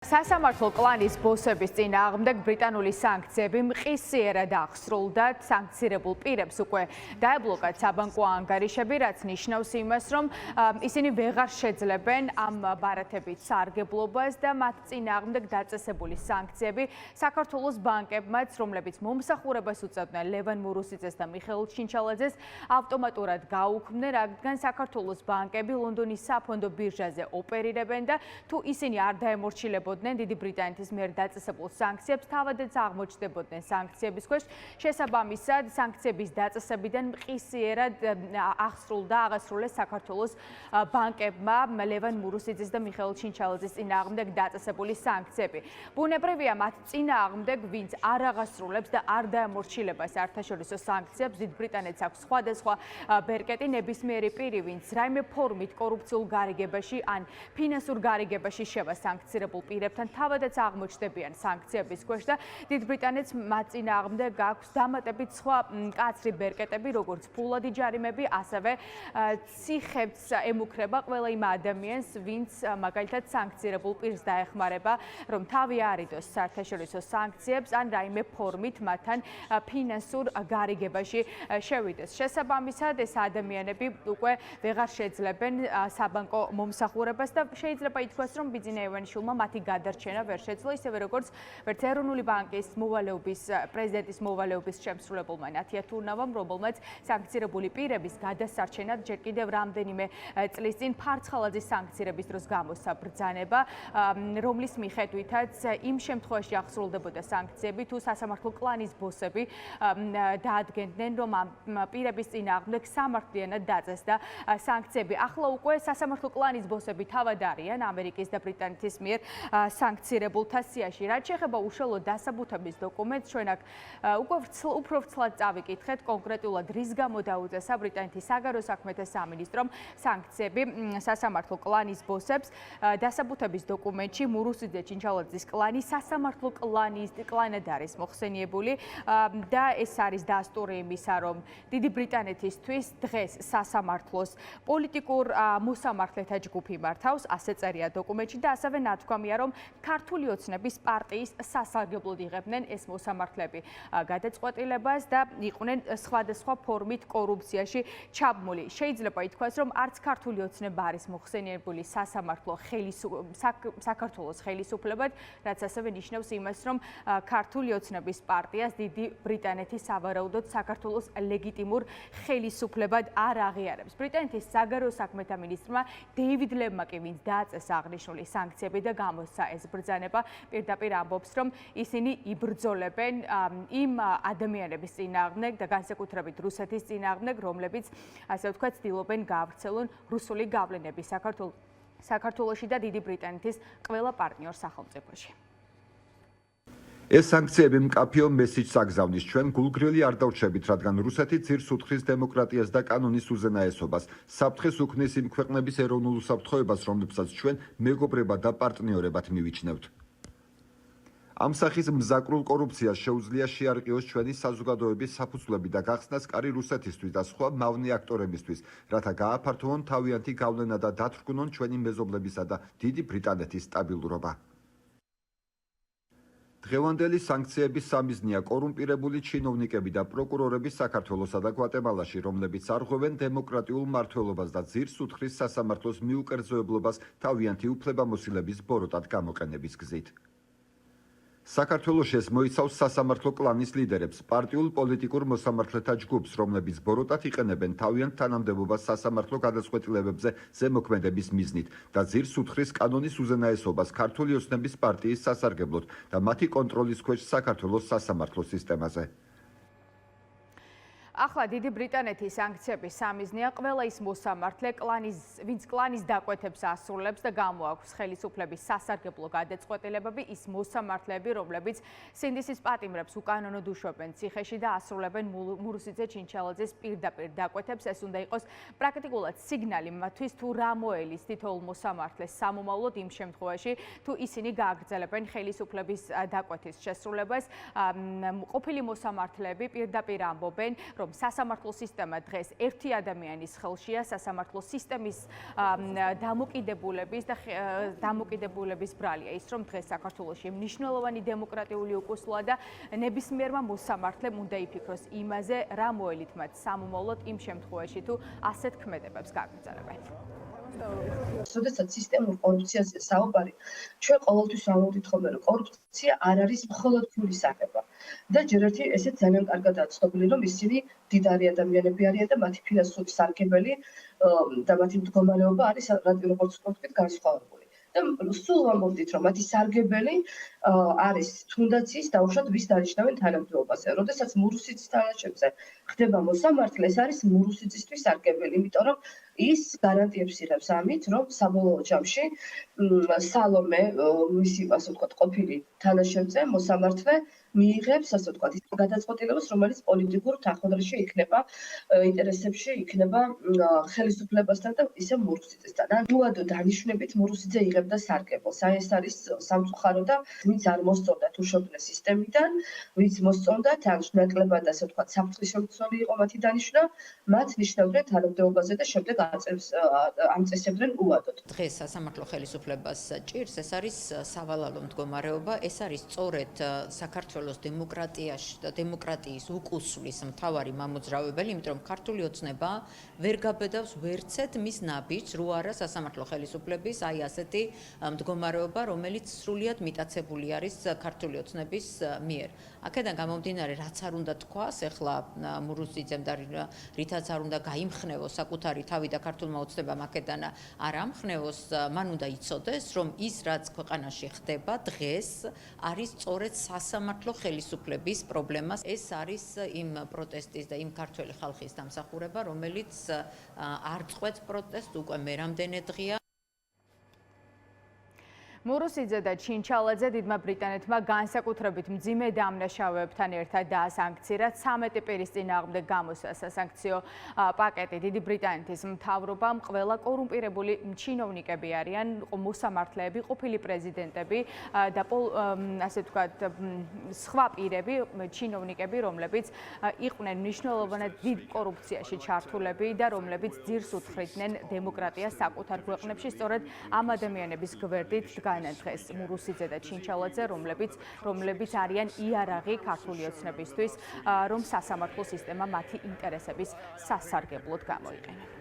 სასამართლო კლანის ბოსების წინააღმდეგ ბრიტანული სანქციები მყისიერად აღსრულდა სანქცირებულ პირებს უკვე დაებლოკათ საბანკო ანგარიშები, რაც ნიშნავს იმას, რომ ისინი ვეღარ შეძლებენ ამ ბარათებით სარგებლობას და მათ წინააღმდეგ დაწესებული სანქციები საქართველოს ბანკებმაც, რომლებიც მომსახურებას უწევდნენ ლევან მურუსიძეს და მიხეილ ჩინჩალაძეს, ავტომატურად გაუქმდნენ, რადგან საქართველოს ბანკები ლონდონის საფონდო ბირჟაზე ოპერირებენ და თუ ისინი არ დაემორჩილებოდნენ დიდი ბრიტანეთის მიერ დაწესებულ სანქციებს, თავადაც აღმოჩნდებოდნენ სანქციების ქვეშ. შესაბამისად, სანქციების დაწესებიდან მყისიერად აღსრულეს საქართველოს ბანკებმა ლევან მურუსიძის და მიხეილ ჩინჩალაძის წინააღმდეგ დაწესებული სანქციები. ბუნებრივია მათ წინააღმდეგ, ვინც არ აღასრულებს და არ დაემორჩილება საერთაშორისო სანქციებს, დიდ ბრიტანეთს აქვს სხვადასხვა ბერკეტი, ნებისმიერი პირი, ვინც რაიმე ფორმით კორუფციულ გარიგებაში ან ფინანსურ გარიგებაში შევა სანქცირებულ პირებთან თავადაც აღმოჩნდებიან სანქციების ქვეშ და დიდ ბრიტანეთს მათ წინააღმდეგ აქვს დამატებით სხვა მკაცრი ბერკეტები, როგორც ფულადი ჯარიმები, ასევე ციხეც ემუქრება ყველა იმ ადამიანს, ვინც მაგალითად სანქცირებულ პირს დაეხმარება, რომ თავი არიდოს საერთაშორისო სანქციებს ან რაიმე ფორმით მათთან ფინანსურ გარიგებაში შევიდეს. შესაბამისად, ეს ადამიანები უკვე ვეღარ შეძლებენ საბანკო მომსახურებას და შეიძლება ითქვას, რომ ბიძინა ივანიშვილმა მათი გადარჩენა ვერ შეძლო, ისევე როგორც ვერც ეროვნული ბანკის მოვალეობის პრეზიდენტის მოვალეობის შემსრულებელმა ნათია თურნავამ, რომელმაც სანქცირებული პირების გადასარჩენად ჯერ კიდევ რამდენიმე წლის წინ ფარცხალაძის სანქცირების დროს გამოსცა ბრძანება, რომლის მიხედვითაც იმ შემთხვევაში აღსრულდებოდა სანქციები, თუ სასამართლო კლანის ბოსები დაადგენდნენ, რომ ამ პირების წინააღმდეგ სამართლიანად დაწესდა სანქციები. ახლა უკვე სასამართლო კლანის ბოსები თავად არიან ამერიკის და ბრიტანეთის მიერ სანქცირებულთა სიაში. რაც შეეხება უშუალო დასაბუთების დოკუმენტს, ჩვენ აქ უფრო ვრცლად წავიკითხეთ კონკრეტულად რის გამო დაუწესა ბრიტანეთის საგარეო საქმეთა სამინისტრომ სანქციები სასამართლო კლანის ბოსებს. დასაბუთების დოკუმენტში მურუსიძე ჩინჩალაძის კლანი სასამართლო კლანად არის მოხსენიებული და ეს არის დასტური იმისა, რომ დიდი ბრიტანეთისთვის დღეს სასამართლოს პოლიტიკურ მოსამართლეთა ჯგუფი მართავს, ასე წერია დოკუმენტში და ასევე ნათქვამია, რომ ქართული ოცნების პარტიის სასარგებლოდ იღებდნენ ეს მოსამართლეები გადაწყვეტილებას და იყვნენ სხვადასხვა ფორმით კორუფციაში ჩაბმული. შეიძლება ითქვას, რომ არც ქართული ოცნება არის მოხსენიებული საქართველოს ხელისუფლებად, რაც ასევე ნიშნავს იმას, რომ ქართული ოცნების პარტიას დიდი ბრიტანეთი სავარაუდოდ საქართველოს ლეგიტიმურ ხელისუფლებად არ აღიარებს. ბრიტანეთის საგარეო საქმეთა მინისტრმა დეივიდ ლემმა კი, ვინც დააწესა აღნიშნული სანქციები და გამოსცა ეს ბრძანება, პირდაპირ ამბობს, რომ ისინი იბრძოლებენ იმ ადამიანების წინააღმდეგ და განსაკუთრებით რუსეთის წინააღმდეგ, რომლებიც ასე ვთქვათ, ცდილობენ გაავრცელონ რუსული გავლენები საქართველოში და დიდი ბრიტანეთის ყველა პარტნიორ სახელმწიფოში. ეს სანქციები მკაფიო მესიჯს აგზავნის, ჩვენ გულგრილი არ დავრჩებით, რადგან რუსეთი ძირს უთხრის დემოკრატიას და კანონის უზენაესობას. საფრთხეს უქმნის იმ ქვეყნების ეროვნულ უსაფრთხოებას, რომლებსაც ჩვენ მეგობრებად და პარტნიორებად მივიჩნევთ. ამ სახის მზაკრულ კორუფციას შეუძლია შეარყიოს ჩვენი საზოგადოების საფუძვლები და გახსნას კარი რუსეთისთვის და სხვა მავნე აქტორებისთვის, რათა გააფართოვონ თავიანთი გავლენა და დათრგუნონ ჩვენი მეზობლებისა და დიდი ბრიტანეთის სტაბილურობა. დღევანდელი სანქციების სამიზნეა კორუმპირებული ჩინოვნიკები და პროკურორები საქართველოსა და გვატემალაში, რომლებიც არღვევენ დემოკრატიულ მმართველობას და ძირს უთხრის სასამართლოს მიუკერძოებლობას თავიანთი უფლებამოსილების ბოროტად გამოყენების გზით. საქართველოში ეს მოიცავს სასამართლო კლანის ლიდერებს, პარტიულ პოლიტიკურ მოსამართლეთა ჯგუფს, რომლებიც ბოროტად იყენებენ თავიანთ თანამდებობას სასამართლო გადაწყვეტილებებზე ზემოქმედების მიზნით და ძირს უთხრის კანონის უზენაესობას ქართული ოცნების პარტიის სასარგებლოდ და მათი კონტროლის ქვეშ საქართველოს სასამართლო სისტემაზე. ახლა დიდი ბრიტანეთის სანქციების სამიზნეა ყველა ის მოსამართლე, ვინც კლანის დაკვეთებს ასრულებს და გამოაქვს ხელისუფლების სასარგებლო გადაწყვეტილებები, ის მოსამართლეები, რომლებიც სინდისის პატიმრებს უკანონოდ უშვებენ ციხეში და ასრულებენ მურუსიძე ჩინჩალაძის პირდაპირ დაკვეთებს. ეს უნდა იყოს პრაქტიკულად სიგნალი მათთვის, თუ რა მოელის თითოეულ მოსამართლეს სამომავლოდ იმ შემთხვევაში, თუ ისინი გააგრძელებენ ხელისუფლების დაკვეთის შესრულებას. ყოფილი მოსამართლეები პირდაპირ ამბობენ, რომ რომ სასამართლო სისტემა დღეს ერთი ადამიანის ხელშია, სასამართლო სისტემის დამოკიდებულების ბრალია ის, რომ დღეს საქართველოში მნიშვნელოვანი დემოკრატიული უკუსლოა და ნებისმიერმა მოსამართლემ უნდა იფიქროს იმაზე, რა მოელით მათ სამომავლოდ იმ შემთხვევაში თუ ასეთ ქმედებებს გააგრძელებენ. როდესაც სისტემურ კორუფციაზე საუბარი, ჩვენ ყოველთვის ვამბობთ ხოლმე, რომ კორუფცია არ არის მხოლოდ ფულის აღება. და ჯერ ერთი ესეც ძალიან კარგადაა ცნობილი, რომ ისინი მდიდარი ადამიანები არიან და მათი ფინანსური სარგებელი და მათი მდგომარეობა არის როგორც ვთქვით, განსხვავებული. და სულ ვამბობთ, რომ მათი სარგებელი არის თუნდაც ის დაუშვათ ვის დანიშნავენ თანამდებობაზე. როდესაც მურუსიძის თანაშემზე ხდება მოსამართლე, ეს არის მურუსიძისთვის სარგებელი, იმიტომ რომ ის გარანტიებს იღებს ამით, რომ საბოლოო ჯამში სალომე მისი, ასე ვთქვათ, ყოფილი თანაშემწე მოსამართლე მიიღებს, ასე ვთქვათ, ის გადაწყვეტილებას, რომელიც პოლიტიკურ თანხმდროში იქნება, ინტერესებში იქნება ხელისუფლებასთან და ისე მურუსიძესთან. ან უადო დანიშნებით მურუსიძე იღებდა სარგებელს. აი ეს არის სამწუხარო და ვინც არ მოსწონდა თუშობნეს სისტემიდან, ვინც მოსწონდა თან ნაკლებად, ასე ვთქვათ, საფრთხის შემცველი იყო მათი დანიშვნა, მათ ნიშნავდნენ თანამდებობაზე და შემდეგ ამწესებდნენ უადოდ. დღეს სასამართლო ხელისუფლებას ჭირს, ეს არის სავალალო მდგომარეობა, ეს არის სწორედ საქართველოს დემოკრატიის უკუსლის მთავარი მამოძრავებელი, იმიტომ რომ ქართული ოცნება ვერ გაბედავს ვერცეთ მის ნაბიჯს, რო არა სასამართლო ხელისუფლების აი ასეთი მდგომარეობა, რომელიც სრულიად მიტაცებული არის ქართული ოცნების მიერ. აქედან გამომდინარე, რაც არ უნდა თქვას, ეხლა მურუსიძემ და რითაც არ უნდა გაიმხნევოს საკუთარი თავი და ქართულმა ოცნებამ აქედან არ ამხნევოს, მან უნდა იცოდეს, რომ ის რაც ქვეყანაში ხდება დღეს არის სწორედ სასამართლო ხელისუფლების პრობლემა. ეს არის იმ პროტესტის და იმ ქართველი ხალხის დამსახურება, რომელიც არ წყვეტს პროტესტს უკვე მერამდენე დღეა. მურუსიძე და ჩინჩალაძე დიდმა ბრიტანეთმა განსაკუთრებით მძიმე დამნაშავეებთან ერთად დაასანქცია 13 პირის წინააღმდეგ გამოსვა სასანქციო პაკეტი. დიდი ბრიტანეთის მთავრობამ ყველა კორუმპირებული ჩინოვნიკები არიან, მოსამართლეები, ყოფილი პრეზიდენტები და ასე ვთქვათ, სხვა პირები, ჩინოვნიკები, რომლებიც იყვნენ მნიშვნელოვნად დიდ კორუფციაში ჩართულები და რომლებიც ძირს უთხრიდნენ დემოკრატიას საკუთარ ქვეყნებში. სწორედ ამ ადამიანების გვერდით დღეს მურუსიძე და ჩინჩალაძე, რომლებიც არიან იარაღი ქართული ოცნებისთვის, რომ სასამართლო სისტემა მათი ინტერესების სასარგებლოდ გამოიყენა.